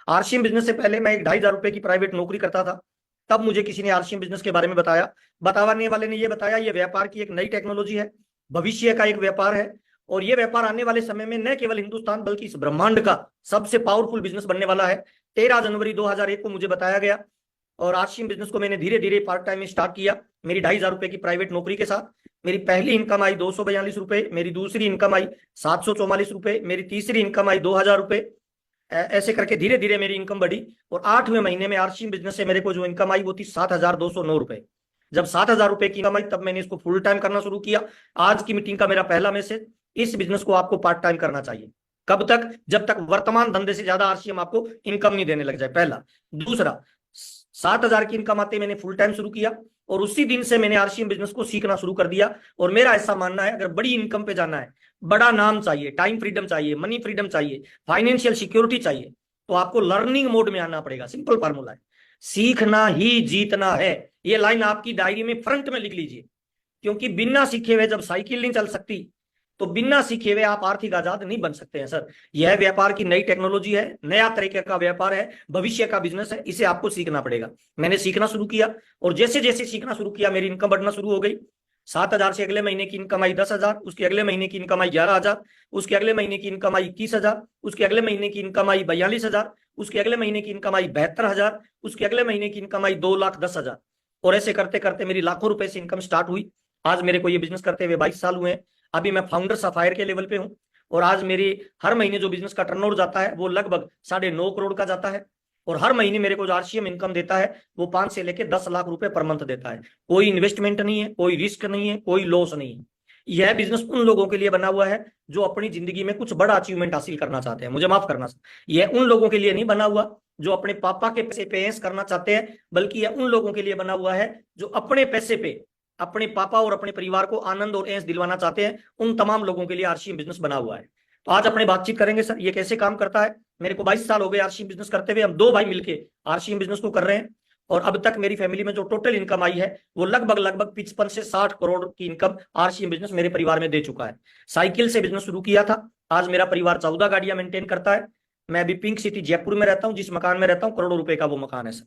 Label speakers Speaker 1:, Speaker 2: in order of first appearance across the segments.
Speaker 1: RCM business से पहले मैं एक 2,500 रुपए की प्राइवेट नौकरी करता था। तब मुझे किसी ने आरसीएम बिजनेस के बारे में बताया। बताने वाले ने ये बताया ये व्यापार की एक नई टेक्नोलॉजी है, भविष्य का एक व्यापार है। और ये व्यापार आने वाले समय में न केवल हिंदुस्तान बल्कि इस ब्रह्मांड का सबसे पावरफुल बिजनेस बनने वाला है। 13 जनवरी 2001 को मुझे बताया गया। और आरसीएम बिजनेस को मैंने धीरे धीरे पार्ट टाइम में स्टार्ट किया, मेरी 2,500 रुपए की प्राइवेट नौकरी के साथ। मेरी पहली इनकम आई 242 रुपए, मेरी दूसरी इनकम आई 744 रुपए, मेरी तीसरी इनकम आई 2,000 रुपए। ऐसे करके धीरे धीरे मेरी इनकम बढ़ी। और 8वें महीने में आरसीएम बिजनेस से मेरे को जो इनकम आई वो थी 7,209 रुपए। जब 7,000 रुपए की इनकम आई तब मैंने इसको फुल टाइम करना शुरू किया। आज की मीटिंग का मेरा पहला मैसेज, इस बिजनेस को आपको पार्ट टाइम करना चाहिए। कब तक? जब तक वर्तमान धंधे से ज्यादा आरसीएम आपको इनकम नहीं देने लग जाए, पहला। दूसरा, 7,000 की इनकम आते मैंने फुल टाइम शुरू किया। और उसी दिन से मैंने आरसीएम बिजनेस को सीखना शुरू कर दिया। और मेरा ऐसा मानना है, अगर बड़ी इनकम पे जाना है, बड़ा नाम चाहिए, टाइम फ्रीडम चाहिए, मनी फ्रीडम चाहिए, फाइनेंशियल सिक्योरिटी चाहिए, तो आपको लर्निंग मोड में आना पड़ेगा। सिंपल फार्मूला है, सीखना ही जीतना है। ये लाइन आपकी डायरी में फ्रंट में लिख लीजिए, क्योंकि बिना सीखे हुए जब साइकिल नहीं चल सकती, तो बिना सीखे हुए आप आर्थिक आजाद नहीं बन सकते हैं सर। यह व्यापार की नई टेक्नोलॉजी है, नया तरीके का व्यापार है, भविष्य का बिजनेस है, इसे आपको सीखना पड़ेगा। मैंने सीखना शुरू किया और जैसे जैसे सीखना शुरू किया मेरी इनकम बढ़ना शुरू हो गई। 7,000 से अगले महीने की इनकम आई 10,000, उसके अगले महीने की इनकम आई 11,000, उसके अगले महीने की इनकम आई 21,000, उसके अगले महीने की इनकम आई 42,000, उसके अगले महीने की इनकम आई 72,000, उसके अगले महीने की इनकम आई 2,10,000। और ऐसे करते करते मेरी लाखों रुपए से इनकम स्टार्ट हुई। आज मेरे को ये बिजनेस करते हुए 22 साल हुए हैं। अभी मैं फाउंडर सफायर के लेवल पे हूँ। और आज मेरी हर महीने जो बिजनेस का टर्नओवर जाता है वो लगभग 9.5 करोड़ का जाता है। और हर महीने मेरे को जो आरसीएम इनकम देता है वो 5 से लेकर 10 लाख रुपए पर मंथ देता है। कोई इन्वेस्टमेंट नहीं है, कोई रिस्क नहीं है, कोई लॉस नहीं है। यह बिजनेस उन लोगों के लिए बना हुआ है जो अपनी जिंदगी में कुछ बड़ा अचीवमेंट हासिल करना चाहते हैं। मुझे माफ करना, यह उन लोगों के लिए नहीं बना हुआ जो अपने पापा के पैसे पे ऐश करना चाहते हैं, बल्कि यह उन लोगों के लिए बना हुआ है जो अपने पैसे पे अपने पापा और अपने परिवार को आनंद और ऐश दिलवाना चाहते हैं। उन तमाम लोगों के लिए आरसीएम बिजनेस बना हुआ है। तो आज अपने बातचीत करेंगे सर ये कैसे काम करता है। मेरे को 22 साल हो गए आरसीएम बिजनेस करते हुए। हम दो भाई मिलके आरसीएम बिजनेस को कर रहे हैं। और अब तक मेरी फैमिली में जो टोटल इनकम आई है वो लगभग लगभग 55 से 60 करोड़ की इनकम आरसीएम बिजनेस मेरे परिवार में दे चुका है। साइकिल से बिजनेस शुरू किया था, आज मेरा परिवार 14 गाड़ियां मेंटेन करता है। मैं अभी पिंक सिटी जयपुर में रहता हूँ, जिस मकान में रहता हूँ करोड़ों रुपए का वो मकान है सर।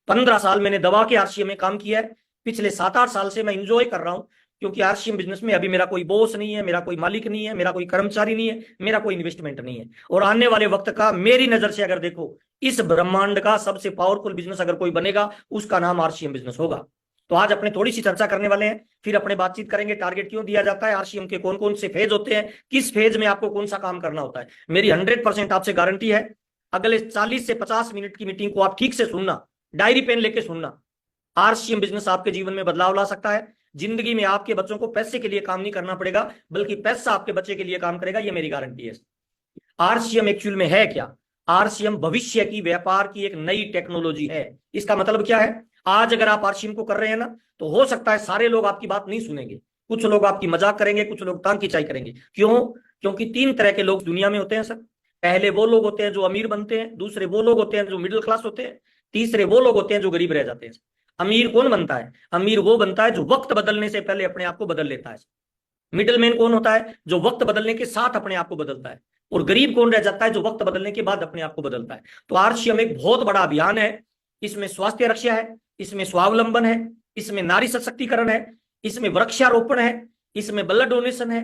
Speaker 1: 15 साल मैंने दबा के आरसीएम में काम किया है। पिछले 7-8 साल से मैं इंजॉय कर रहा हूं, क्योंकि आरसीएम बिजनेस में अभी मेरा कोई बॉस नहीं है, मेरा कोई मालिक नहीं है, मेरा कोई कर्मचारी नहीं है, मेरा कोई इन्वेस्टमेंट नहीं है। और आने वाले वक्त का मेरी नजर से अगर देखो, इस ब्रह्मांड का सबसे पावरफुल बिजनेस अगर कोई बनेगा उसका नाम आरसीएम बिजनेस होगा। तो आज अपने थोड़ी सी चर्चा करने वाले हैं, फिर अपने बातचीत करेंगे टारगेट क्यों दिया जाता है, आरसीएम के कौन कौन से फेज होते हैं, किस फेज में आपको कौन सा काम करना होता है। मेरी 100% आपसे गारंटी है, अगले 40 से 50 मिनट की मीटिंग को आप ठीक से सुनना, डायरी पेन लेके सुनना। आरसीएम बिजनेस आपके जीवन में बदलाव ला सकता है। जिंदगी में आपके बच्चों को पैसे के लिए काम नहीं करना पड़ेगा, बल्कि पैसा आपके बच्चे के लिए काम करेगा, ये मेरी गारंटी है। आरसीएम एक्चुअल में है क्या? आरसीएम भविष्य की व्यापार की एक नई टेक्नोलॉजी है। इसका मतलब क्या है? आज अगर आप आरसीएम को कर रहे हैं ना, तो हो सकता है सारे लोग आपकी बात नहीं सुनेंगे, कुछ लोग आपकी मजाक करेंगे, कुछ लोग तांग खिंचाई करेंगे। क्यों? क्योंकि 3 तरह के लोग दुनिया में होते हैं सर। पहले वो लोग होते हैं जो अमीर बनते हैं, दूसरे वो लोग होते हैं जो मिडिल क्लास होते हैं, तीसरे वो लोग होते हैं जो गरीब रह जाते हैं। अमीर कौन बनता है? अमीर वो बनता है जो वक्त बदलने से पहले अपने आप को बदल लेता है। मिडिल मैन कौन होता है? जो वक्त बदलने के साथ अपने आप को बदलता है। और गरीब कौन रह जाता है? जो वक्त बदलने के बाद अपने आप को बदलता है। तो आरसीएम एक बहुत बड़ा अभियान है। इसमें स्वास्थ्य रक्षा है, इसमें स्वावलंबन है, इसमें नारी सशक्तिकरण है, इसमें वृक्षारोपण है, इसमें ब्लड डोनेशन है।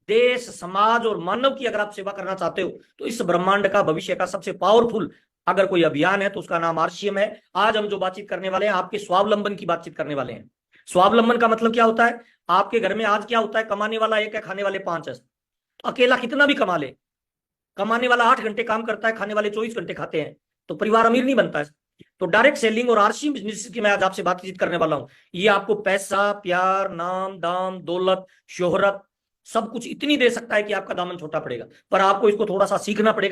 Speaker 1: देश, समाज और मानव की अगर आप सेवा करना चाहते हो तो इस ब्रह्मांड का भविष्य का सबसे पावरफुल अगर कोई अभियान है तो उसका नाम आरसीएम है। आज हम जो बातचीत करने वाले हैं आपके स्वावलंबन की बातचीत करने वाले हैं। स्वावलंबन का मतलब क्या होता है? आपके घर में आज क्या होता है? कमाने वाला एक है, खाने वाले 5 है। तो अकेला कितना भी कमा ले, कमाने वाला 8 घंटे काम करता है, खाने वाले 24 घंटे खाते हैं, तो परिवार अमीर नहीं बनता है। तो डायरेक्ट सेलिंग और आरसीएम बिजनेस की मैं आज आपसे बातचीत करने वाला हूं। ये आपको पैसा, प्यार, नाम, दाम, दौलत, शोहरत सब कुछ इतनी दे सकता है कि आपका दामन छोटा पड़ेगा, पर आपको इसको थोड़ा सा सीखना पड़ेगा।